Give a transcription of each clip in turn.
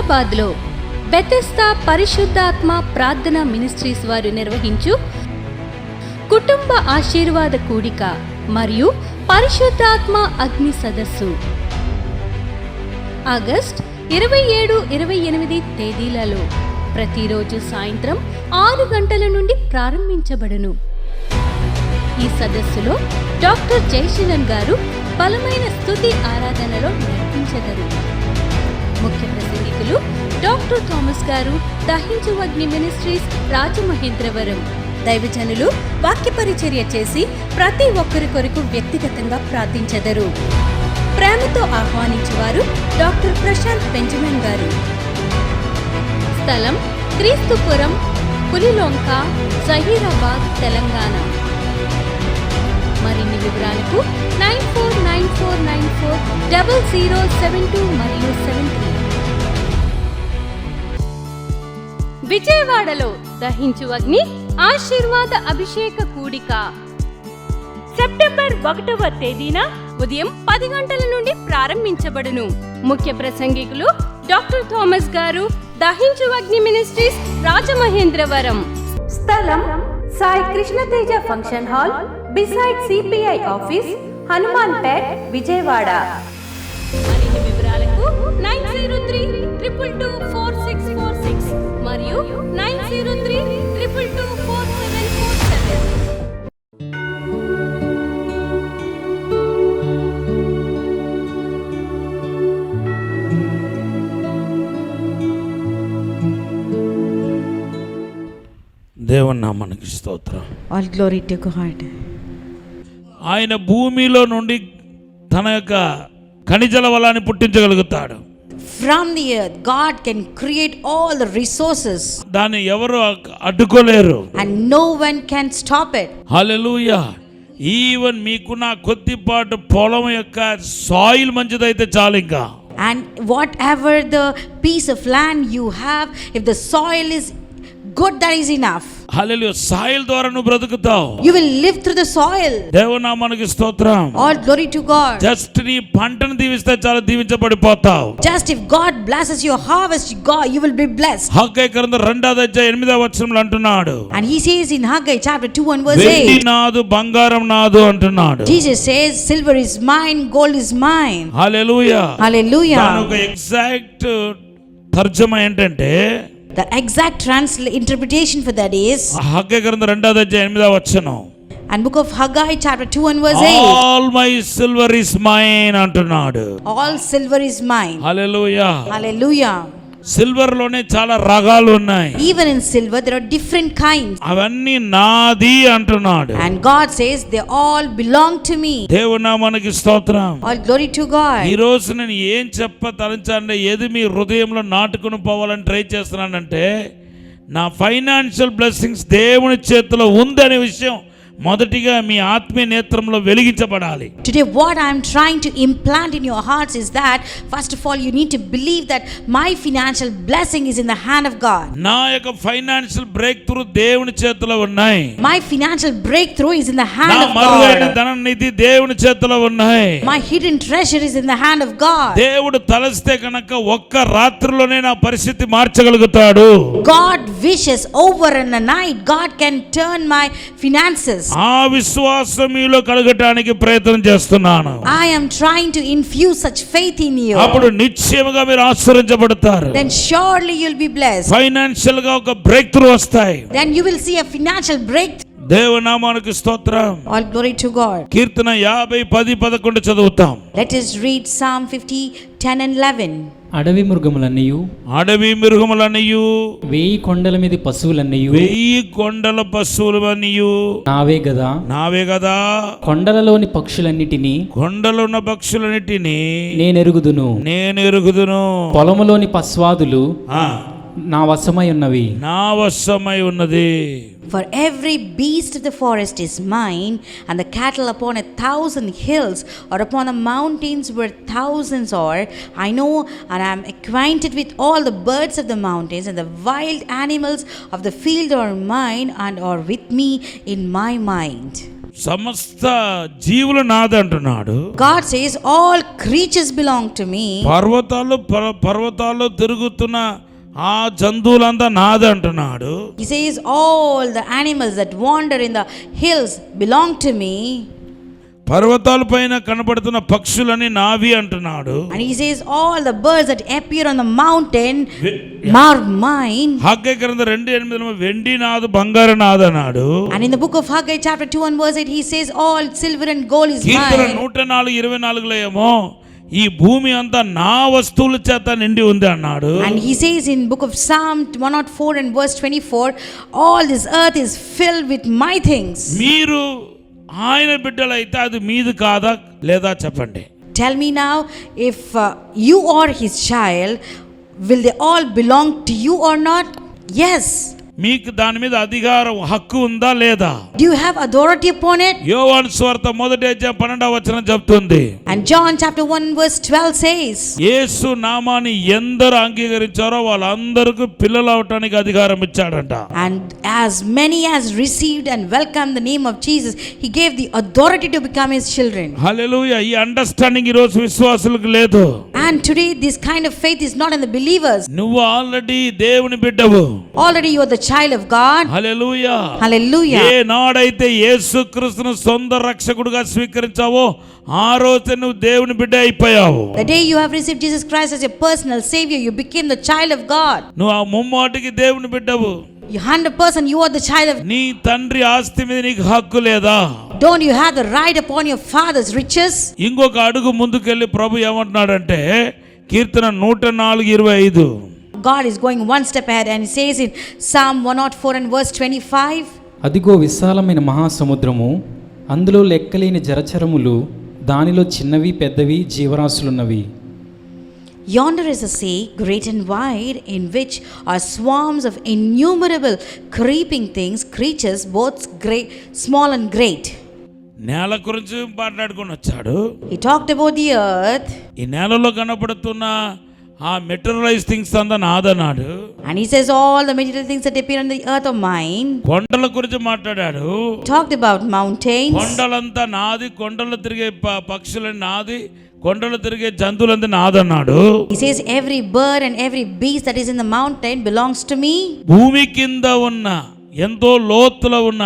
హైదరాబాద్లో బెతెస్దా పరిశుద్ధాత్మ ప్రార్థన మినిస్ట్రీస్ వారు నిర్వహించు కుటుంబ ఆశీర్వాద కూడిక మరియు పరిశుద్ధాత్మ అగ్ని సదస్సు ఆగస్ట్ 27-28 తేదీలలో ప్రతిరోజు సాయంత్రం 6 గంటల నుండి ప్రారంభించబడును. ఈ సదస్సులో డాక్టర్ జయశీలన్ గారు బలమైన స్తుతి ఆరాధనలో నడిపించెదరు. ముఖ్య ప్రసంగికులు డాక్టర్ థామస్ గారు, దహించు అగ్ని మినిస్ట్రీస్, రాజమహేంద్రవరం. దైవజనులు వాక్య పరిచర్య చేసి ప్రతి ఒక్కరి కొరకు వ్యక్తిగతంగా ప్రార్థించెదరు. ప్రేమతో ఆహ్వానించేవారు డాక్టర్ ప్రశాంత్ బెంజమిన్ గారు. స్థలం క్రీస్తుపురం, పులిలొంక, జహీరాబాద్, తెలంగాణ. మరిన్ని వివరాలకు 9494940072 మరియు 73. విజయవాడలో దహించు అగ్ని ఆశీర్వాద అభిషేక కూడిక సెప్టెంబర్ 1వ తేదీన ఉదయం 10 గంటల నుండి ప్రారంభించబడును. ముఖ్య ప్రసంగికులు డాక్టర్ థామస్ గారు, దహించు అగ్ని మినిస్ట్రీస్, రాజమహేంద్రవరం. స్థలం Sai Krishnateja function hall beside CPI office, Hanuman Pet, Vijayawada. మరిన్ని వివరాలకు 9032224646 మరియు 9032224747. దేవుని నామానికి స్తోత్రం. All glory to God. ఆయన భూమిలో నుండి తన యొక్క ఖనిజల వలాన్ని పుట్టించగలుగుతాడు. From the earth, God can create all the resources. దాన్ని ఎవరు అడ్డుకోలేరు. And no one can stop it. Hallelujah. Even మీకున్న కొద్దిపాటు పొలం యొక్క సాయిల్ మంచిదైతే చాలు. ఇంకా And whatever the piece of land you have, if the soil is good, that is enough. Hallelujah. Soil ద్వారా నువ్వు బ్రతుకుతావు. You will live through the soil. దేవుని నామానికి స్తోత్రం. All glory to God. Just నీ పంటను దీవిస్తే చాలు, దీవించబడిపోతావు. Just if God blesses your harvest, God, you will be blessed. Haggai గ్రంథం 2:8 అంటున్నాడు. And he says in Haggai chapter 2 and verse 8. వెండి నాదు, బంగారం నాదు అంటున్నాడు. Jesus says, silver is mine, gold is mine. Hallelujah. Hallelujah. దానికి ఒక ఎగ్జాక్ట్ తర్జుమా ఏంటంటే, The exact interpretation for that is Haggai గ్రంథం 2:8 and book of Haggai chapter 2 and verse 8. All my silver is mine అంటున్నాడు. All silver is mine. Hallelujah. Hallelujah. Silver లోనే చాలా రకాలు ఉన్నాయి. Even in silver there are different kinds. అవన్నీ నాది అంటున్నాడు. And God says they all belong to me. దేవుని నామానికి స్తోత్రం. All glory to God. ఈ రోజు నేను ఏం తలంచాలంటే, ఏది మీ హృదయంలో నాటుకుని పోవాలని ట్రై చేస్తున్నానంటే, నా ఫైనాన్షియల్ బ్లెస్సింగ్స్ దేవుని చేతిలో ఉందనే విషయం మొదటిగా మీ ఆత్మీయ నేత్రంలో వెలిగించబడాలి. Today what I am trying to implant in your hearts is that first of all you need to believe that my financial blessing is in the hand of God. నా యొక్క financial break through దేవుని చేతిలో ఉన్నాయి. My financial breakthrough is in the hand of మరుగైన God. ధన నిధి దేవుని చేతిలో ఉన్నాయి. My hidden treasure is in the hand of God. దేవుడు తలస్తే కనుక ఒక్క రాత్రిలోనే నా పరిస్థితి మార్చగలుగుతాడు. God wishes over in a night God can turn my finances. ఆ విశ్వాసం మీలో కలగటానికి ప్రయత్నం చేస్తున్నాను. I am trying to infuse such faith in you. అప్పుడు నిశ్చయముగా మీరు ఆశీర్వదించబడతారు. Then surely you'll be blessed. Financial గా ఒక బ్రేక్ త్రూ వస్తాయి. Then you will see a financial breakthrough. దేవుని నామానికి స్తోత్రం. All glory to God. కీర్తన 50:10-11 చదువుతాం. Let us read Psalm 50:10-11. అడవి మృగములన్నయు 1000 కొండల మీద పశువులన్నయు 1000 కొండల పశువులన్నయు నావే గదా కొండలలోని పక్షులన్నిటినీ కొండలున్న పక్షులన్నిటినీ నేనెరుగుదును పొలములోని పశ్వాదులు నా వశమై ఉన్నది. For every beast of the forest is mine, and the cattle upon 1,000 hills or upon the mountains where thousands are. I know and I am acquainted with all the birds of the mountains, and the wild animals of the field are mine and are with me in my mind. సమస్త జీవులు నాది అంటున్నాడు. God says, all creatures belong to me. పర్వతాల్లో తిరుగుతున్న ఆ జంతువులంతా నాది అంటున్నాడు. He says, all the animals that wander in the hills belong to me. పర్వతాల పైన కనబడుతున్న పక్షులని నావి అంటున్నాడు. And he says, all the birds that appear on the mountain are mine. Haggai గ్రంథం 2:8 వెండి నాదు బంగారు నాదు అన్నాడు. And in the book of Haggai chapter 2 and verse 8 he says, all silver and gold is Keerthana mine. 104:24 ఏమో ఈ భూమి అంతా నా వస్తువుల చేత నిండి ఉంది అన్నాడు. And he says in book of Psalm 104 and verse 24, all this earth is filled with my things. మీరు ఆయన బిడ్డలైతే అది మీది కాదా లేదా చెప్పండి. Tell me now, if you are his child, will they all belong to you or not? Yes. మీకు దాని మీద అధికారం హక్కు ఉందా లేదా? Do you have authority upon it? యోహాను సువార్త 1:12 చెప్తుంది. And John chapter 1 verse 12 says, యేసు నామాన్ని ఎందరు అంగీకరించారో వాళ్ళందరికీ పిల్లలు అవటానికి అధికారం ఇచ్చాడంట. and as many as received and welcomed the name of Jesus, he gave the authority to become his children. హల్లెలూయా. ఈ అండర్స్టాండింగ్ ఈ రోజు విశ్వాసులకు లేదు. And today this kind of faith is not in the believers. నువ్వు already దేవుని బిడ్డవు. Already you are the child of God. Hallelujah. Hallelujah. ఏ నాడైతే యేసుక్రీస్తును సొంత రక్షకుడిగా స్వీకరించావో ఆ రోజు నువ్వు దేవుని బిడ్డ అయిపోయావు. The day you have received Jesus Christ as your personal savior, you became the child of God. నువ్వు ఆ ముమ్మాటికి దేవుని బిడ్డవు. You 100% you are the child of. నీ తండ్రి ఆస్తి మీద నీకు హక్కు లేదా? Don't you have the right upon your father's riches? ఇంకొక అడుగు ముందుకెళ్ళి ప్రభు ఏమంటున్నాడంటే కీర్తన 104:25 God is going one step ahead and he says in Psalm 104 and verse 25, అదిగో విశాలమైన మహాసముద్రము, అందులో లెక్కలేని జలచరములు, దానిలో చిన్నవి పెద్దవి జీవరాశులున్నవి. yonder is a sea great and wide, in which are swarms of innumerable creeping things, creatures both great, small and great. నేల గురించి మాట్లాడుకొని వచ్చాడు. He talked about the earth. ఈ నేలలో కనపడుతున్న ఆ మెటీరియలైజ్ థింగ్స్ అంతా నాదన్నాడు. And he says all the material things that appear on the earth are mine. కొండల గురించి మాట్లాడాడు. Talked about mountains. కొండలంతా నాది, కొండలు తిరిగే పక్షులని నాది, కొండలు తిరిగే జంతువులంతా నాదన్నాడు. He says every bird and every beast that is in the mountain belongs to me. భూమి కింద ఉన్న ఎంతో లోతులో ఉన్న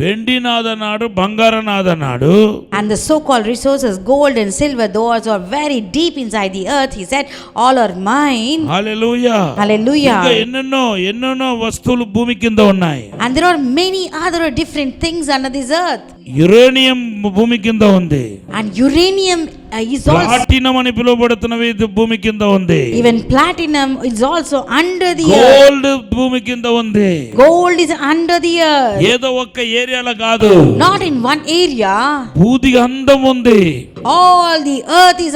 వెండి నాదన్నాడు, బంగారం నాదన్నాడు. And the so-called resources, gold and silver, those are very deep inside the earth. He said, all are mine. Hallelujah. Hallelujah. ఇంకా ఎన్నెన్నో వస్తువులు భూమి కింద ఉన్నాయి. And there are many other different things under this earth. Uranium భూమి కింద ఉంది. And uranium is also, platinum అని పిలువబడుతున్నవి భూమి కింద ఉంది. even platinum is also under the earth. Gold భూమి కింద ఉంది. Gold is under the earth. ఏదో ఒక్క ఏరియాలో కాదు, Not in one area. భూది అందం ఉంది. All the earth is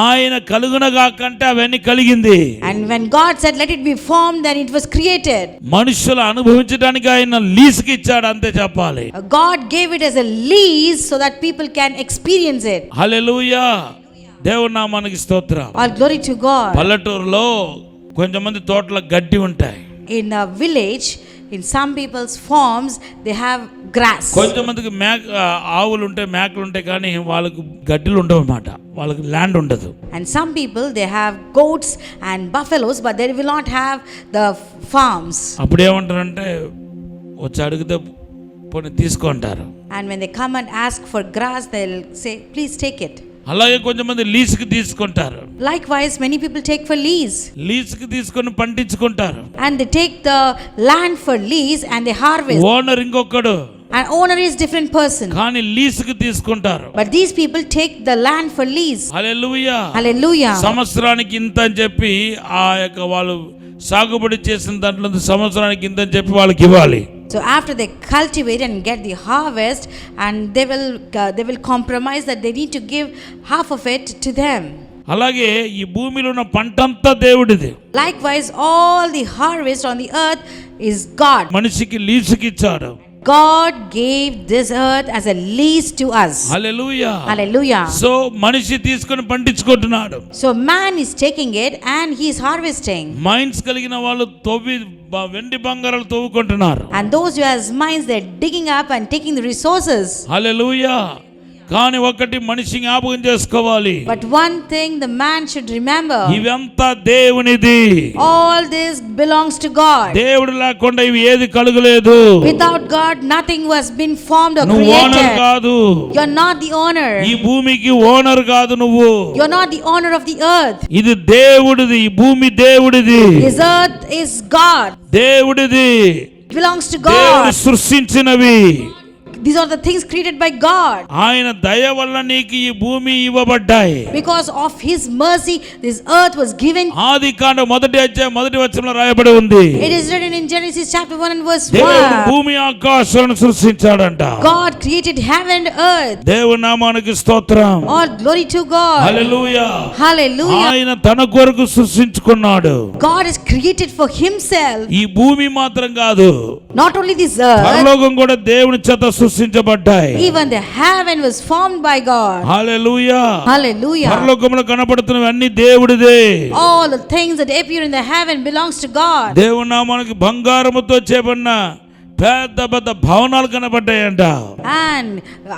ఆయన కలుగునగా కంటే అవన్నీ కలిగింది. and when God said let it be formed, then it was created. మనుషులు అనుభవించడానికి ఆయన లీజుకి ఇచ్చాడు, అంతే చెప్పాలి. God gave it as a lease so that people can experience it. హల్లెలూయా. దేవుని నామానికి స్తోత్రం. All glory to God. పల్లెటూరులో కొంతమంది తోటల గడ్డి ఉంటాయి. In a village, in some people's farms, they have grass. కొంతమందికి ఆవులు ఉంటాయి, మేకలు ఉంటాయి, కానీ వాళ్ళకు గడ్డిలు ఉండవు అన్నమాట. వాళ్ళకి ల్యాండ్ ఉండదు. And some people, they have goats and buffaloes, but they will not have the farms. అప్పుడు ఏమంటారంటే వచ్చి అడిగితే పోనీ తీసుకుంటారు. And when they come and ask for grass, they'll say, please take it. అలాగే కొంతమంది లీజుకి తీసుకుంటారు. Likewise, many people take for lease. లీజుకి తీసుకొని పండించుకుంటారు. And they take the land for lease and they harvest. Owner ఇంకొకడు. An owner is different person. కానీ లీజుకి తీసుకుంటారు. But these people take the land for lease. Hallelujah. Hallelujah. సంవత్సరానికి ఇంత అని చెప్పి ఆ యొక్క వాళ్ళు సాగుబడి చేసిన దాంట్లో సంవత్సరానికి ఇంత అని చెప్పి వాళ్ళకి ఇవ్వాలి. So after they cultivate and get the harvest, and they will compromise that they need to give half of it to them. అలాగే ఈ భూమిలో ఉన్న పంటంతా దేవుడిది. Likewise, all the harvest on the earth is God. మనిషికి లీజుకి ఇచ్చాడు. God gave this earth as a lease to us. Hallelujah. Hallelujah. So మనిషి తీసుకొని పండించుకుంటున్నాడు. So man is taking it and he is harvesting. Minds కలిగిన వాళ్ళు వెండి బంగారాలు తవ్వుకుంటున్నారు. And those who has minds, they're digging up and taking the resources. హల్లెలూయా. కానీ ఒకటి మనిషి జ్ఞాపకం చేసుకోవాలి. But one thing the man should remember. ఇవంతా దేవునిది. All this belongs to God. దేవుడు లేకుండా ఇవి ఏది కలుగలేదు. Without God nothing was been formed or నువ్వు ఓనర్ created. కాదు. You're not the owner. ఈ భూమికి ఓనర్ కాదు నువ్వు. You're not the owner of the earth. ఇది దేవుడిది. ఈ భూమి దేవుడిది. This earth is God. దేవుడిది. It belongs to దేవుడు God. సృష్టించినవి. These are the things created by God. ఆయన దయ వల్ల నీకు ఈ భూమి ఇవ్వబడ్డాయి. Because of his mercy this earth was given. ఆదికాండం 1వ అధ్యాయం 1వ వచనంలో రాయబడి ఉంది. It is written in Genesis chapter 1 and verse 1. దేవుడు భూమి ఆకాశాలను సృష్టించాడంట. God created heaven and earth. దేవుని నామానికి స్తోత్రం. All glory to God. Hallelujah. Hallelujah. ఆయన తన కొరకు సృష్టించుకున్నాడు. God is created for himself. ఈ భూమి మాత్రం కాదు. Not only this earth. పరలోకం కూడా దేవుని చేత సృష్టించబడ్డాయి. Even the heaven was formed by God. Hallelujah. Hallelujah. పరలోకంలో కనబడుతున్నవి అన్ని దేవుడిదే. All the things that appear in the heaven belongs to God. దేవుని నామానికి బంగారముతో చేయబడిన పెద్ద పెద్ద భవనాలు కనబడ్డాయంట. And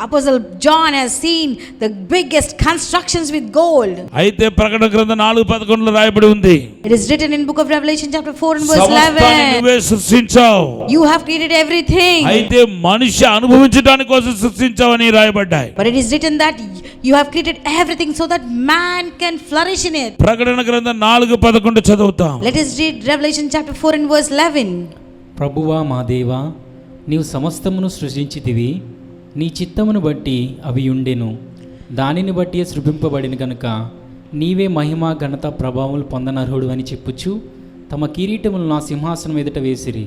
Apostle John has seen the biggest constructions with gold. అయితే ప్రకటన గ్రంథం 4:11 రాయబడి ఉంది. It is written in book of Revelation chapter 4 and verse సమస్తాన్ని 11. నువ్వే సృష్టించావు. You have created everything. అయితే మనిషి అనుభవించడానికి కోసం సృష్టించావని రాయబడ్డాయి. But it is written that you have created everything so that man can flourish in it. ప్రకటన గ్రంథం 4:11 చదువుతాం. Let us read Revelation chapter 4 and verse 11. ప్రభువా మా దేవా, నీవు సమస్తమును సృజించితివి, నీ చిత్తమును బట్టి అవి ఉండెను, దానిని బట్టి సృజింపబడిన కనుక నీవే మహిమ ఘనత ప్రభావములు పొందనర్హుడు అని చెప్పుచు తమ కిరీటములు నా సింహాసనం ఎదుట వేసిరి.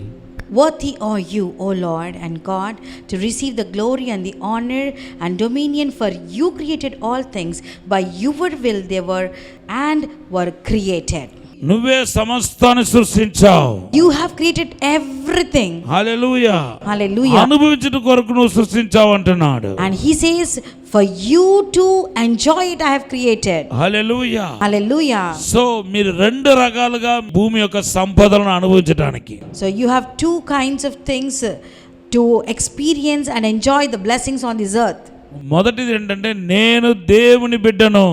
Worthy are you, O Lord and God, to receive the glory and the honor and dominion, for you created all things. By your will they were and were created. నువ్వే సమస్తాన్ని సృష్టించావు. You have created everything. Hallelujah. Hallelujah. అనుభవించడం కొరకు నువ్వు సృష్టించావు అంటున్నాడు. And he says, for you to enjoy it I have created. Hallelujah. Hallelujah. So మీరు రెండు రకాలుగా భూమి యొక్క సంపదలను అనుభవించడానికి. So you have two kinds of things to experience and enjoy the blessings on this earth. మొదటిది ఏంటంటే నేను దేవుని బిడ్డను.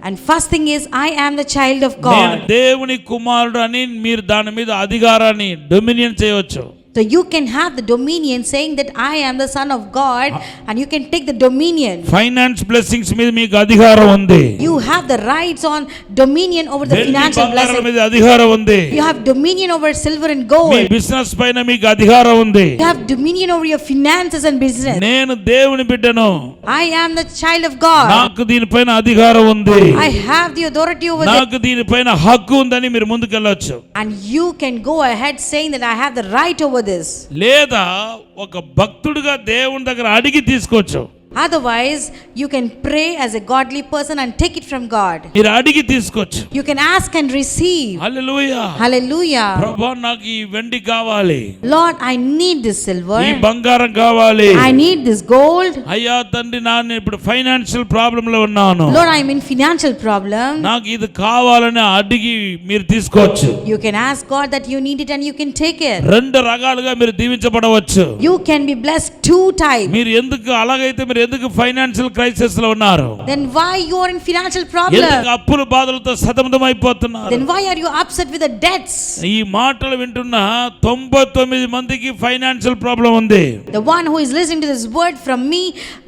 And first thing is I am the child of నేను God. దేవుని కుమారుడు అని మీరు దాని మీద అధికారాన్ని డొమినియన్ చేయవచ్చు. So you can have the dominion saying that I am the son of God and you can take the dominion. Finance blessings మీద మీకు అధికారం ఉంది. You have the rights on dominion over the వెండి financial బంగారం blessing. మీద అధికారం ఉంది. You have dominion over silver and me gold. Business పైన మీకు అధికారం ఉంది. You have dominion over your finances and business. నేను దేవుని బిడ్డను. I am the child of God. నాకు దీనిపైన అధికారం ఉంది. I have the authority over that. నాకు దీనిపైన హక్కు ఉందని మీరు ముందుకెళ్ళొచ్చు. And you can go ahead saying that I have the right over this. లేదా ఒక భక్తుడిగా దేవుని దగ్గర అడిగి తీసుకోవచ్చు. Otherwise you can pray as a godly person and take it from God. మీరు అడిగి తీసుకోవచ్చు. You can ask and receive. Hallelujah. Hallelujah. ప్రభువా నాకు ఈ వెండి కావాలి. Lord, I need this silver. ఈ బంగారం కావాలి. I need this gold. అయ్యా తండ్రి నేను ఇప్పుడు ఫైనాన్షియల్ ప్రాబ్లం లో ఉన్నాను. Lord, I am in financial problem. నాకు ఇది కావాలని అడిగి మీరు తీసుకోవచ్చు. You can ask God that you need it and you can take it. రెండు రకాలుగా మీరు దీవించబడవచ్చు. You can be blessed two types. మీరు ఎందుకు అలాగైతే మీరు ఎందుకు ఫైనాన్షియల్ క్రైసిస్ లో ఉన్నారు? Then why you are in financial problem? ఎందుకు అప్పుల బాధలతో సతమతమైపోతున్నారు? Then why are you upset with the debts? ఈ మాటలు వింటున్న 99 మందికి ఫైనాన్షియల్ ప్రాబ్లం ఉంది. The one who is listening to this word from me,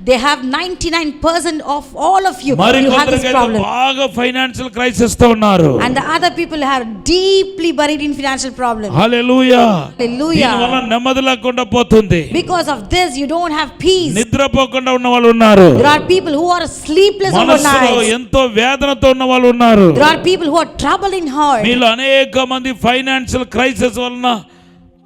they have 99% of all of you. మరి You have this కొందరికైతే problem. బాగా ఫైనాన్షియల్ క్రైసిస్ తో ఉన్నారు. And the other people are deeply buried in financial problems. Hallelujah. Hallelujah. దీనివల్ల నెమ్మది లేకుండా పోతుంది. Because of this, you don't have peace. నిద్రపోకుండా ఉన్న వాళ్ళు ఉన్నారు. There are people who are sleepless మనసులో overnight. ఎంతో వేదనతో ఉన్న వాళ్ళు ఉన్నారు. There are people who are troubled in heart. మీలో అనేక మంది ఫైనాన్షియల్ క్రైసిస్ వలన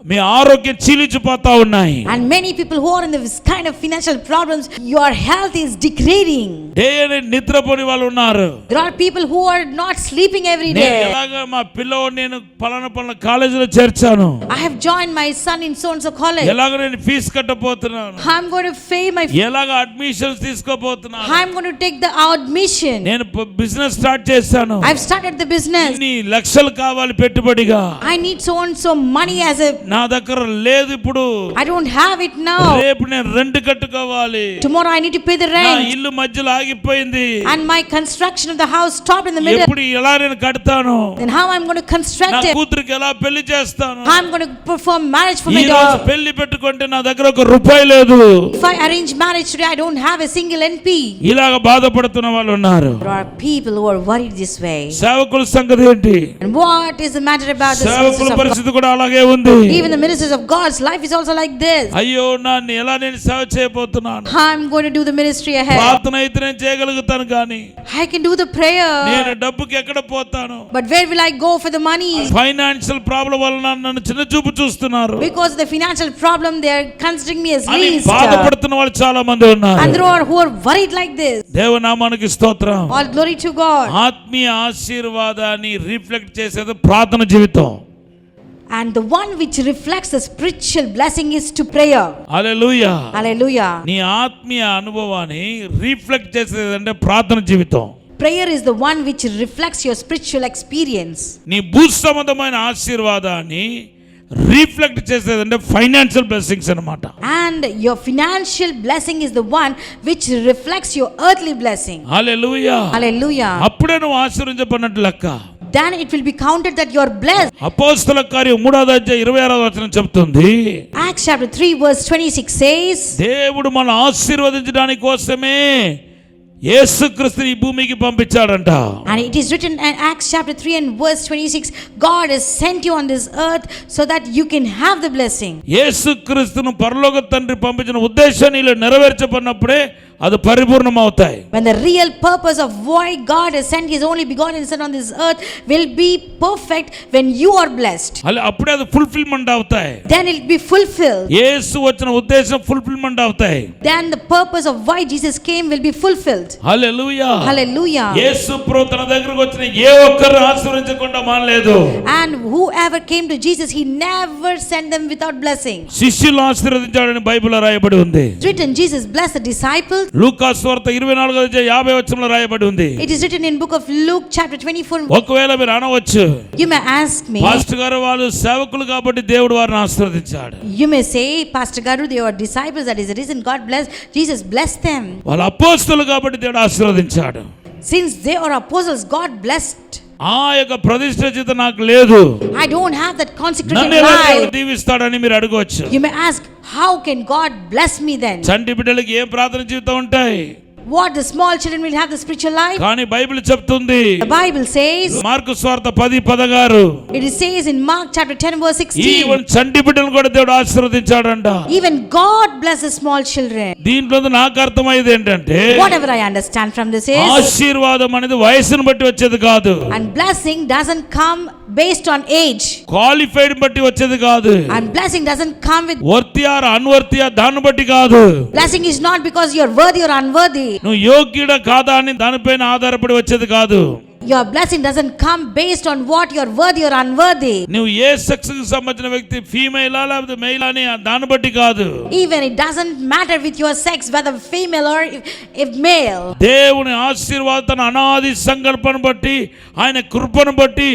మీ ఆరోగ్యం చీలించిపోతా ఉన్నాయి. And many people who are in this kind of financial problems, your health is degrading. Day నిద్రపోని వాళ్ళు ఉన్నారు. There are people who are not sleeping every నేను day. ఎలాగా మా పిల్లవాడిని నేను పలానా కాలేజీలో చేర్చాను, I have joined my son in so and so college. ఎలాగ నేను ఫీజు కట్టబోతున్నాను, I'm going to pay my ఎలాగ అడ్మిషన్స్ తీసుకోబోతున్నాను, I'm going to take the admission. నేను బిజినెస్ స్టార్ట్ చేశాను, I've started the business. ఇన్ని లక్షలు కావాలి పెట్టుబడిగా, I need so and so money as a నా దగ్గర లేదు ఇప్పుడు, I don't have it now. రేపు నేను రెంట్ కట్టుకోవాలి, Tomorrow I need to pay the నా rent. ఇల్లు మధ్యలో ఆగిపోయింది, And my construction of the house stopped in the middle. ఎప్పుడు ఎలా నేను కడతాను, Then how I'm going to నా construct it? కూతురికి ఎలా పెళ్లి చేస్తాను, How I'm going to perform marriage for ఈ my రోజు daughter? పెళ్లి పెట్టుకుంటే నా దగ్గర ఒక రూపాయి లేదు, If I arrange marriage today, I don't have a single NP. ఇలాగ బాధపడుతున్న వాళ్ళు ఉన్నారు. There are people who are worried this way. సేవకుల సంగతి ఏంటి? And what is the matter about the సేవకుల ministers of God? పరిస్థితి కూడా అలాగే ఉంది. Even the ministers of God's life is also like this. అయ్యో నన్ను ఎలా నేను సేవ చేయబోతున్నాను, I'm going to do the ministry ahead. ప్రార్థన అయితే నేను చేయగలుగుతాను కానీ I can do the prayer. నేను డబ్బుకి ఎక్కడ పోతాను, But where will I go for the money? Financial problem వలన నన్ను చిన్న చూపు చూస్తున్నారు Because of the financial problem, they are considering me as అని least. బాధపడుతున్న వాళ్ళు చాలా మంది ఉన్నారు. And there are who are worried like this. దేవనామానికి స్తోత్రం. All glory to God. ఆత్మీయ ఆశీర్వాదాన్ని రిఫ్లెక్ట్ చేసేది ప్రార్థన జీవితం. And the one which reflects the spiritual blessing is to prayer. Hallelujah. Hallelujah. నీ ఆత్మీయ అనుభవాన్ని రిఫ్లెక్ట్ చేసేది అంటే ప్రార్థన జీవితం. Prayer is the one which reflects your spiritual experience. నీ భూ సంబంధమైన ఆశీర్వాదాన్ని రిఫ్లెక్ట్ చేసేదంటే ఫైనాన్షియల్ బ్లెస్సింగ్స్ అన్నమాట. And your financial blessing is the one which reflects your earthly blessing. Hallelujah. Hallelujah. అప్పుడే నువ్వు ఆశీర్వదించబడినట్టు లెక్క. Then it will be counted that you are blessed. అపోస్తల కార్యం 3:26 చెప్తుంది, Acts chapter 3 verse 26 says, దేవుడు మన ఆశీర్వదించడానికి కోసమే యేసుక్రీస్తుని ఈ భూమికి పంపించాడంట. and it is written in Acts chapter 3 and verse 26, God has sent you on this earth so that you can have the blessing. యేసుక్రీస్తును పరలోక తండ్రి పంపించిన ఉద్దేశాన్ని ఇలా నెరవేర్చబడినప్పుడే అది పరిపూర్ణం అవుతాయి. When the real purpose of why God has sent his only begotten son on this earth will be perfect when you are blessed, అప్పుడే అది ఫుల్ఫిల్మెంట్ అవుతాయి. then it will be fulfilled. యేసు వచ్చిన ఉద్దేశం ఫుల్ఫిల్మెంట్ అవుతాయి. Then the purpose of why Jesus came will be fulfilled. Hallelujah. Hallelujah. యేసు ప్రభు తన దగ్గరకు వచ్చిన ఏ ఒక్కరు ఆశీర్వదించకుండా మానలేదు. And whoever came to Jesus, he never sent them without blessing. శిష్యులు ఆశీర్వదించాడని బైబిల్లో రాయబడి ఉంది. It's written Jesus blessed the disciples. లూకా సువార్త 24:50 రాయబడి ఉంది. It is written in book of Luke chapter 24. ఒకవేళ మీరు అనవచ్చు, You may ask me, pastor గారు వాళ్ళు సేవకులు కాబట్టి దేవుడు వారిని ఆశీర్వదించాడు. you may say, Pastor Garu, they are disciples, that is the reason God blessed, Jesus blessed them. వాళ్ళు అపోస్తలులు కాబట్టి దేవుడు ఆశీర్వదించాడు. Since they are apostles, God blessed. ఆ యొక్క ప్రతిష్ఠ చేత నాకు లేదు, I don't have that consecrated నన్ను ఎలా దేవుడు life. దీవిస్తాడని మీరు అడగవచ్చు. You may ask, how can God bless me then? చంటి బిడ్డలకి ఏం ప్రార్థన జీవితం ఉంటాయి, What, the small children will have the spiritual life? కానీ బైబిల్ చెప్తుంది, The Bible says, మార్కు సువార్త 10:16, it says in Mark chapter 10 verse 16, even చంటి బిడ్డలను కూడా దేవుడు ఆశీర్వదించాడంట. even God blesses small children. దీంట్లో నాకు అర్థమయ్యేది ఏంటంటే, Whatever I understand from this is, ఆశీర్వాదం అనేది వయసును బట్టి వచ్చేది కాదు, and blessing doesn't come based on age, qualified బట్టి వచ్చేది కాదు, and blessing doesn't come with, వర్తియా అన్వర్తియా దాన్ని బట్టి కాదు. blessing is not because you are worthy or unworthy. నువ్వు యోగ్యుడా కాదా అని దానిపైన ఆధారపడి వచ్చేది కాదు. Your blessing doesn't come based on what you are worthy or unworthy. నువ్వు ఏ సెక్స్ కి సంబంధించిన వ్యక్తి, ఫీమేలా లేకపోతే మెయిల్ అని దాన్ని బట్టి కాదు. Even it doesn't matter with your sex, whether female or if male. దేవుని ఆశీర్వాదం తన అనాది సంకల్పను బట్టి, ఆయన కృపను బట్టి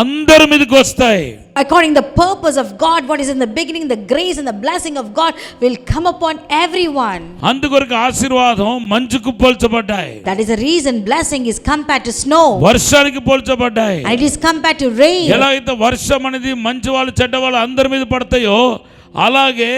అందరి మీదకి వస్తాయి. According to the purpose of God, what is in the beginning, the grace and the blessing of God will come upon everyone. అందుకొరకు ఆశీర్వాదం మంచుకు పోల్చబడ్డాయి, That is the reason blessing is compared to snow, వర్షానికి పోల్చబడ్డాయి. and it is compared to rain. ఎలా అయితే వర్షం అనేది మంచి వాళ్ళు చెడ్డ వాళ్ళు అందరి మీద పడతాయో, అలాగే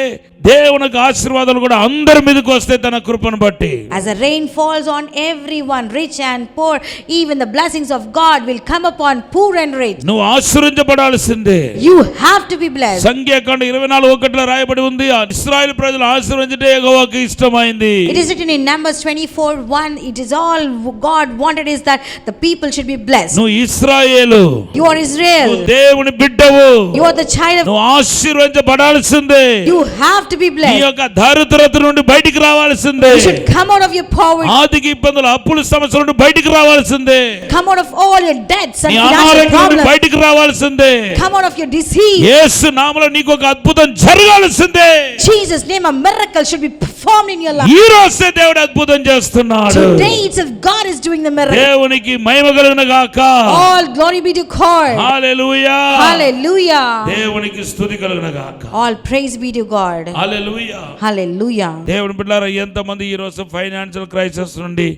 దేవునికి ఆశీర్వాదాలు కూడా అందరి మీదకి వస్తాయి తన కృపను బట్టి. As the rain falls on everyone, rich and poor, even the blessings of God will come upon poor and rich. నువ్వు ఆశీర్వదించబడాల్సిందే. You have to be blessed. సంఖ్యాకాండం 24:1 రాయబడి ఉంది, ఇశ్రాయేలు ప్రజలు ఆశీర్వదించటే యెహోవాకు ఇష్టమైంది. It is written in Numbers 24:1. It is all God wanted is that the people should be blessed. నువ్వు ఇశ్రాయేలు, You are Israel. నువ్వు దేవుని బిడ్డవు, You are the child of. నువ్వు ఆశీర్వదించబడాల్సిందే. You have to be నీ blessed. యొక్క దారిద్రత నుండి బయటికి రావాల్సిందే. You should come out of your poverty. ఆర్థిక ఇబ్బందులు, అప్పుల సమస్యల నుండి బయటికి రావాల్సిందే. Come out of all your debts and నీ financial అనారోగ్యం నుండి problems. బయటికి రావాల్సిందే. Come out of your disease. యేసు నామములో నీకు ఒక అద్భుతం జరగాల్సిందే. Jesus' name, a miracle should be performed in your life. ఈ రోజే దేవుడు అద్భుతం చేస్తున్నాడు. Today itself God is doing the miracle. దేవునికి మహిమ కలుగును గాక. All glory be to God. Hallelujah. Hallelujah. దేవునికి స్తుతి కలుగును గాక. All praise be to God. Hallelujah. Hallelujah. దేవుని బిడ్డలారా, ఎంతమంది ఈ రోజు ఫైనాన్షియల్ క్రైసిస్ నుండి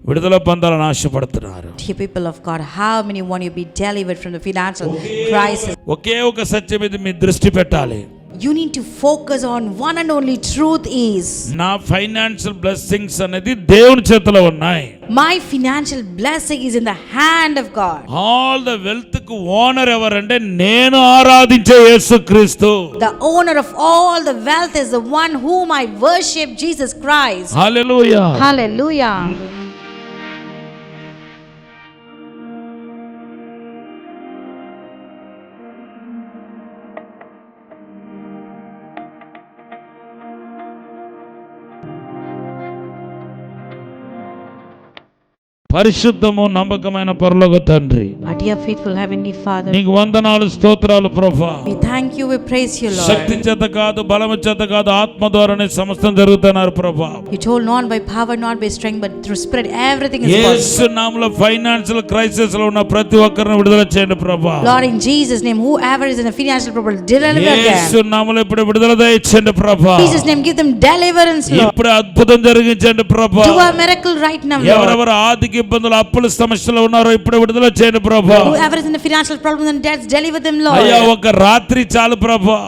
విడుదల పొందాలని ఆశపడుతున్నారు? Dear people of God, how many want you to be delivered from the financial crisis? ఒకే ఒక సత్యం మీద మీ దృష్టి పెట్టాలి. You need to focus on one and only truth is, నా ఫైనాన్షియల్ బ్లెస్సింగ్స్ అనేది దేవుని చేతిలో ఉన్నాయి. my financial blessing is in the hand of God. All the wealth కు ఓనర్ ఎవరంటే నేను ఆరాధించే యేసుక్రీస్తు. The owner of all the wealth is the one whom I worship, Jesus Christ. Hallelujah. Hallelujah. పరిశుద్ధము నమ్మకమైన పరలోక తండ్రి, Our dear faithful heavenly Father, నీకు వందనాలు, స్తోత్రాలు ప్రభా. we thank you, we praise you, Lord. శక్తి చేత కాదు, బలము చేత కాదు, ఆత్మ ద్వారానే సమస్తం జరుగుతున్నారు ప్రభా. You told not by power, not by strength, but through spirit everything is possible. యేసు నామములో ఫైనాన్షియల్ క్రైసిస్ లో ఉన్న ప్రతి ఒక్కరిని విడుదల చేయండి ప్రభా. Lord, in Jesus' name, whoever is in a financial problem, deliver Yesu them. నామములో ఇప్పుడు విడుదల దయచేయండి ప్రభా. In Jesus' name, give them deliverance, Lord. ఇప్పుడు అద్భుతం జరిగించండి ప్రభా. Do a miracle right now, Lord. ఎవరెవరు ఆర్థిక ఇబ్బందులు, అప్పుల సమస్యలు ఉన్నారో ఇప్పుడు విడుదల చేయండి ప్రభా. Whoever is in a financial problem and debts, deliver them, అయ్యా, Lord. ఒక రాత్రి చాలు ప్రభా.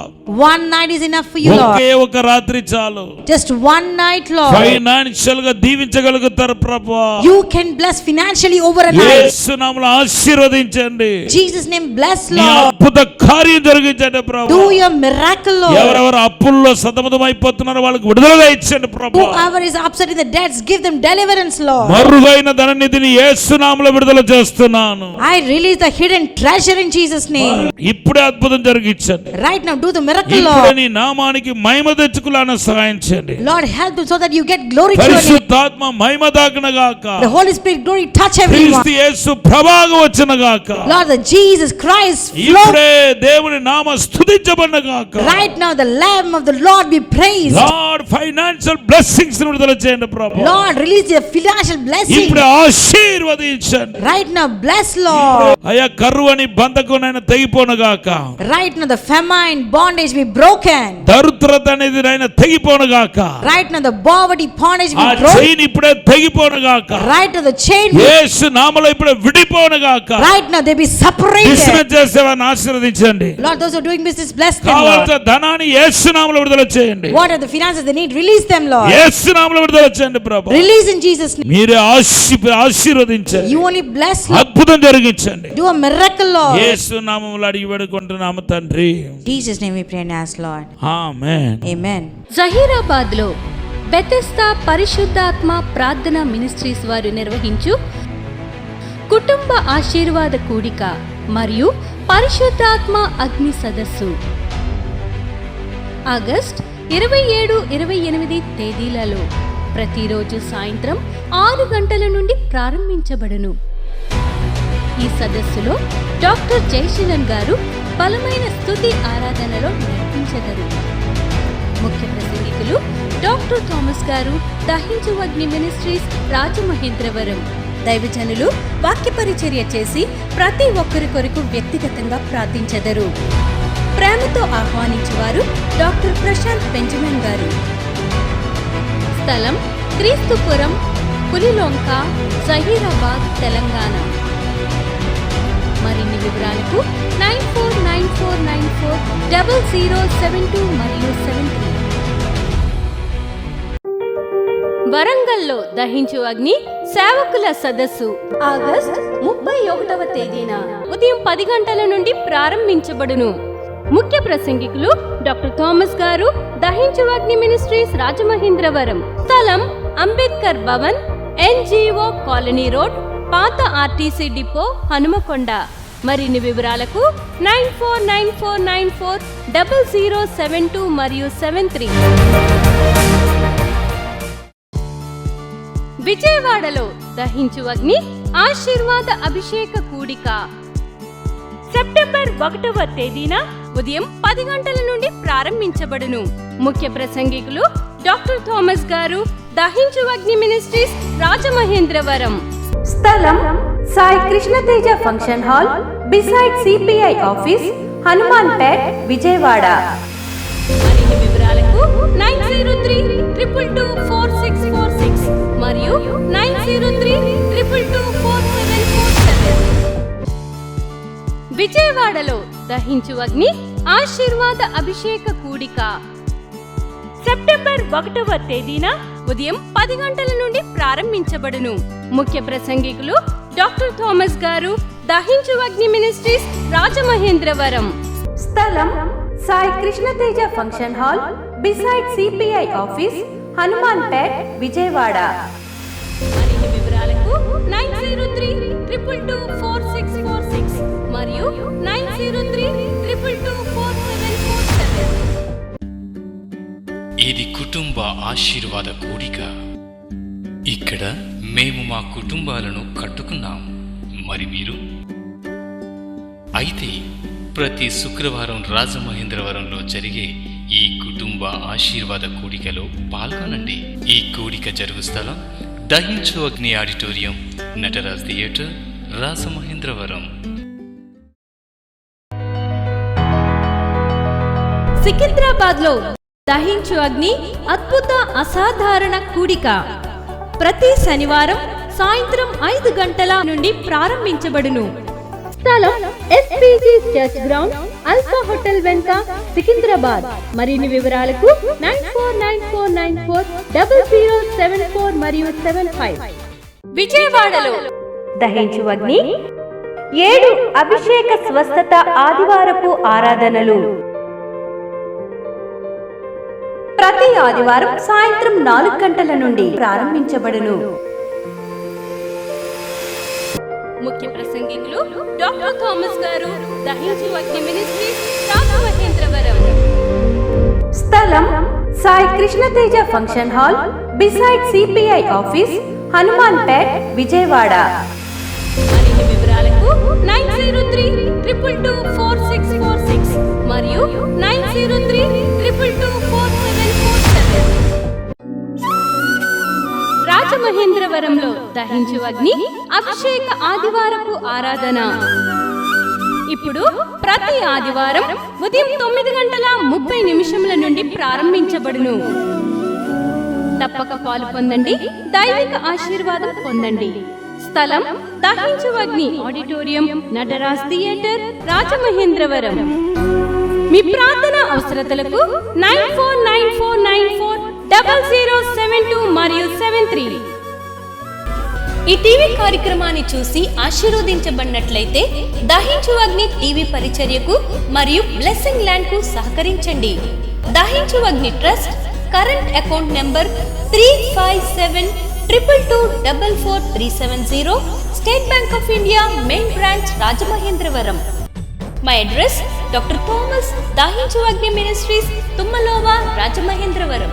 One night is enough for you, Lord. ఒకే ఒక రాత్రి చాలు. Just one night, Lord. Financial గా దీవించగలుగుతారు ప్రభా. You can bless financially over a night. యేసు నామములో ఆశీర్వదించండి. Jesus' name, bless, నీ Lord. అద్భుత కార్యం జరిగించండి ప్రభా. Do your miracle, Lord. ఎవరెవరు అప్పుల్లో సతమతం అయిపోతున్నారో వాళ్ళకి విడుదలగా ఇచ్చండి ప్రభా. Whoever is upset in the debts, give them deliverance, Lord. మరుగైన ధననిధిని యేసు నామములో విడుదల చేస్తున్నాను. I release the hidden treasure in Jesus' name. ఇప్పుడే అద్భుతం జరిగించండి. Right now, do the miracle, ఇప్పుడే Lord. నీ నామానికి మహిమ తెచ్చుకులాన సహాయం చేయండి. Lord, help them so that you get glory to your name. పరిశుద్ధాత్మ మహిమ దాకనగాక. The Holy Spirit glory touch everyone. క్రీస్తు యేసు ప్రభావం వచ్చనగాక. Lord, the Jesus Christ flow. ఇప్పుడే దేవుని నామ స్తుతించబడనగాక. Right now, the Lamb of the Lord be praised. Lord financial blessings ని విడుదల చేయండి ప్రభు. Lord, release your financial blessing. ఇప్పుడే ఆశీర్వదించండి. Right now, bless, Lord. అయ్యా, కరువు అని బంధకునైనా తెగిపోనుగాక. Right now, the famine bondage be broken. దరిద్రత అనేది నాయన తెగిపోనుగాక. Right now, the poverty bondage ఆ be broken. చైన్ ఇప్పుడే తెగిపోనుగాక. Right now, the chain be. Yesu నామములో ఇప్పుడే విడిపోనుగాక. Right now, they be separated. Business చేసేవారిని ఆశీర్వదించండి. Lord, those who are doing business, bless them, Lord. కావాల్సిన ధనాన్ని యేసు నామములో విడుదల చేయండి. What are the finances they need? Release them, Lord. యేసు నామములో విడుదల చేయండి ప్రభు. Release in Jesus' name. మీరే ఆశీర్వదించండి. You only bless, Lord. అద్భుతం జరిగించండి. Do a miracle, Lord. యేసు నామములో అడిగి వేడుకుంటున్నాము తండ్రి. In Jesus' name we pray and ask, Lord. Amen. Amen. Zaheerabad లో బెతెస్దా పరిశుద్ధాత్మ ప్రార్థన మినిస్ట్రీస్ వారు నిర్వహించు కుటుంబ ఆశీర్వాద కూడిక మరియు పరిశుద్ధాత్మ అగ్ని సదస్సు ఆగస్ట్ 27-28 తేదీలలో ప్రతిరోజు సాయంత్రం 6 గంటల నుండి ప్రారంభించబడును. ఈ సదస్సులో డాక్టర్ జయశీలన్ గారు బలమైన స్తుతి ఆరాధనలో నడిపించెదరు. ముఖ్య ప్రసంగికులు డాక్టర్ థామస్ గారు, దహించు అగ్ని మినిస్ట్రీస్, రాజమహేంద్రవరం. దైవజనులు వాక్య పరిచర్య చేసి ప్రతి ఒక్కరి కొరకు వ్యక్తిగతంగా ప్రార్థించెదరు. ప్రేమతో ఆహ్వానించేవారు డాక్టర్ ప్రశాంత్ బెంజమిన్ గారు. స్థలం క్రీస్తుపురం, పులిలొంక, జహీరాబాద్, తెలంగాణ. మరిన్ని వివరాలకు 9496 9494940072 మరియు 73. వరంగల్లో దహించు అగ్ని సేవకుల సదస్సు ఆగస్ట్ 31వ తేదీన ఉదయం 10 గంటల నుండి ప్రారంభించబడును. ముఖ్య ప్రసంగికులు డాక్టర్ థామస్ గారు, దహించు అగ్ని మినిస్ట్రీస్ రాజమహేంద్రవరం. స్థలం Ambedkar Bhavan, NGO colony road, పాత RTC డిపో, హనుమకొండ. మరిన్ని వివరాలకు 9494940072 మరియు 73. విజయవాడలో దహించు అగ్ని ఆశీర్వాద అభిషేక కూడిక సెప్టెంబర్ 1వ తేదీన ఉదయం 10 గంటల నుండి ప్రారంభించబడును. ముఖ్య ప్రసంగికులు డాక్టర్ థామస్ గారు, దహించు అగ్ని మినిస్ట్రీస్ రాజమహేంద్రవరం. స్థలం Sai Krishnateja function hall beside CPI office, Hanuman Pet, Vijayawada. మరిన్ని వివరాలకు 9032224646 మరియు 9032224747. విజయవాడలో దహించు అగ్ని ఆశీర్వాద అభిషేక కూడిక సెప్టెంబర్ 1వ తేదీన ఉదయం 10 గంటల నుండి ప్రారంభించబడును. ముఖ్య ప్రసంగికులు డాక్టర్ థామస్ గారు, దహించు అగ్ని మినిస్ట్రీస్ రాజమహేంద్రవరం. స్థలం Sai Krishnateja function hall beside CPI office, Hanuman Pet, Vijayawada. మరిన్ని వివరాలకు 9032224646 మరియు 9032224747. ఇది కుటుంబ ఆశీర్వాద కూడిక. ఇక్కడ మేము మా కుటుంబాలను కట్టుకున్నాం. మరి మీరు? అయితే ప్రతి శుక్రవారం రాజమహేంద్రవరంలో జరిగే ఈ కుటుంబ ఆశీర్వాద కూడికలో పాల్గొనండి. ఈ కూడిక జరుగు స్థలం దహించు అగ్ని ఆడిటోరియం, నటరాజ్ థియేటర్, రాజమహేంద్రవరం. సికింద్రాబాద్ లో దహించు అగ్ని అద్భుత అసాధారణ కూడిక ప్రతి శనివారం సాయంత్రం 5 గంటల నుండి ప్రారంభించబడును. స్థలం SPG church ground, alpha hotel వెనుక, సికింద్రాబాద్. మరిన్ని వివరాలకు 9494940074 మరియు 75. విజయవాడలో దహించు అగ్ని 7 అభిషేక స్వస్థత ఆదివారపు ఆరాధనలు ప్రతి ఆదివారం సాయంత్రం 4 గంటల నుండి ప్రారంభించబడును. ముఖ్య ప్రసంగికులు డాక్టర్ థామస్ గారు, దహించు అగ్ని మినిస్ట్రీస్ రాజమహేంద్రవరం. స్థలం Sai Krishnateja function hall beside CPI office, Hanuman Pet, Vijayawada. మరిన్ని వివరాలకు 9032224646 మరియు 9032224747. రాజమహేంద్రవరంలో దహించు అగ్ని అభిషేక ఆదివారపు ఆరాధన ఇప్పుడు ప్రతి ఆదివారం ఉదయం 9:30 నుండి ప్రారంభించబడును. తప్పక పాలు పొందండి, దైవిక ఆశీర్వాదం పొందండి. స్థలం దహించు అగ్ని ఆడిటోరియం, నటరాజ్ థియేటర్, రాజమహేంద్రవరం. మీ ప్రార్థన అవసరతలకు 9494940072 మరియు 73. ఈ టీవీ కార్యక్రమాన్ని చూసి ఆశీర్వదించబడినట్లయితే దహించు అగ్ని టీవీ పరిచర్యకు మరియు బ్లెస్సింగ్ ల్యాండ్ కు సహకరించండి. Dahinchu Agni trust current account number 357222444370, State Bank of India main branch, Rajamahendravaram. My address doctor Thomas, Dahinchu Agni ministries, తుమ్మలోవా, Rajamahendravaram.